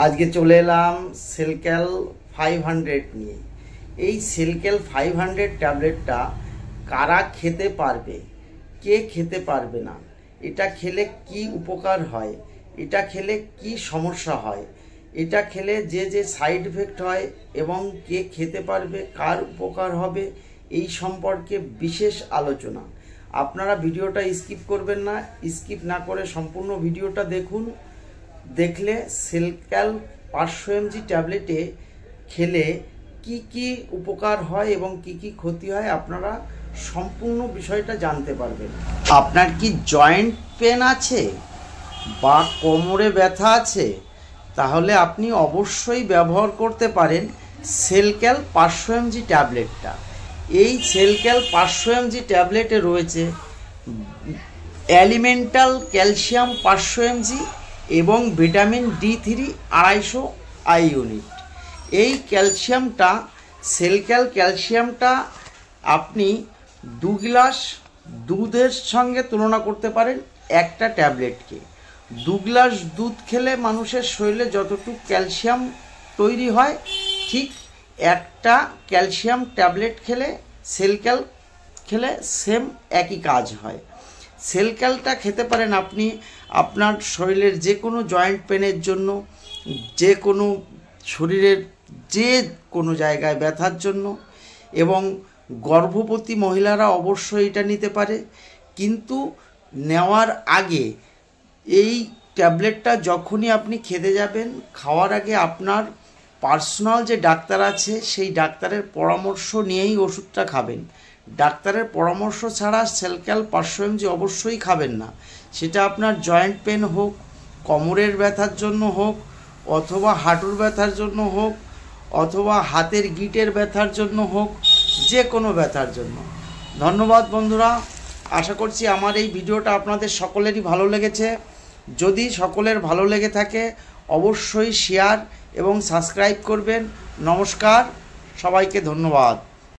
আজকে চলে এলাম সেলক্যাল 500 নিয়ে। এই সেলক্যাল 500 ট্যাবলেটটা কারা খেতে পারবে, কে খেতে পারবে না, এটা খেলে কি উপকার হয়, এটা খেলে কি সমস্যা হয়, এটা খেলে যে যে সাইড এফেক্ট হয় এবং কে খেতে পারবে, কার উপকার হবে, এই সম্পর্কে বিশেষ আলোচনা। আপনারা ভিডিওটা স্কিপ করবেন না, স্কিপ না করে সম্পূর্ণ ভিডিওটা দেখুন। দেখলে সেলক্যাল 500 mg ট্যাবলেটে খেলে কি কি উপকার হয় এবং কি কি ক্ষতি হয় আপনারা সম্পূর্ণ বিষয়টা জানতে পারবেন। আপনার কি জয়েন্ট পেন আছে বা কোমরে ব্যথা আছে, তাহলে আপনি অবশ্যই ব্যবহার করতে পারেন সেলক্যাল 500 mg ট্যাবলেটটা। এই সেলক্যাল 500 mg ট্যাবলেটে রয়েছে এলিমেন্টাল ক্যালসিয়াম 500 mg এবং ভিটামিন D3 250 আই ইউনিট। এই ক্যালসিয়ামটা সেলক্যাল ক্যালসিয়ামটা আপনি 2 গ্লাস দুধের সঙ্গে তুলনা করতে পারেন একটা ট্যাবলেটকে। 2 গ্লাস দুধ খেলে মানুষের শরীরে যতটুকু ক্যালসিয়াম তৈরি হয়, ঠিক একটা ক্যালসিয়াম ট্যাবলেট খেলে সেলক্যাল খেলে সেম একই কাজ হয়। সেলক্যালটা খেতে পারেন আপনি আপনার শরীরের যে কোনো জয়েন্ট পেনের জন্য, যে কোনো শরীরের যে কোনো জায়গায় ব্যথার জন্য, এবং গর্ভবতী মহিলারা অবশ্যই এটা নিতে পারে। কিন্তু নেওয়ার আগে এই ট্যাবলেটটা যখনই আপনি খেতে যাবেন, খাওয়ার আগে আপনার পার্সোনাল যে ডাক্তার আছে সেই ডাক্তারের পরামর্শ নিয়েই ওষুধটা খাবেন। ডাক্তারের পরামর্শ ছাড়া সেলক্যাল 500 mg অবশ্যই খাবেন না। সেটা আপনার জয়েন্ট পেন হোক, কোমরের ব্যথার জন্য হোক, অথবা হাঁটুর ব্যথার জন্য হোক, অথবা হাতের গিঁটের ব্যথার জন্য হোক, যে কোনো ব্যথার জন্য। ধন্যবাদ বন্ধুরা, আশা করছি আমার এই ভিডিওটা আপনাদের সকলেরই ভালো লেগেছে। যদি সকলের ভালো লেগে থাকে অবশ্যই শেয়ার এবং সাবস্ক্রাইব করবেন। নমস্কার, সবাইকে ধন্যবাদ।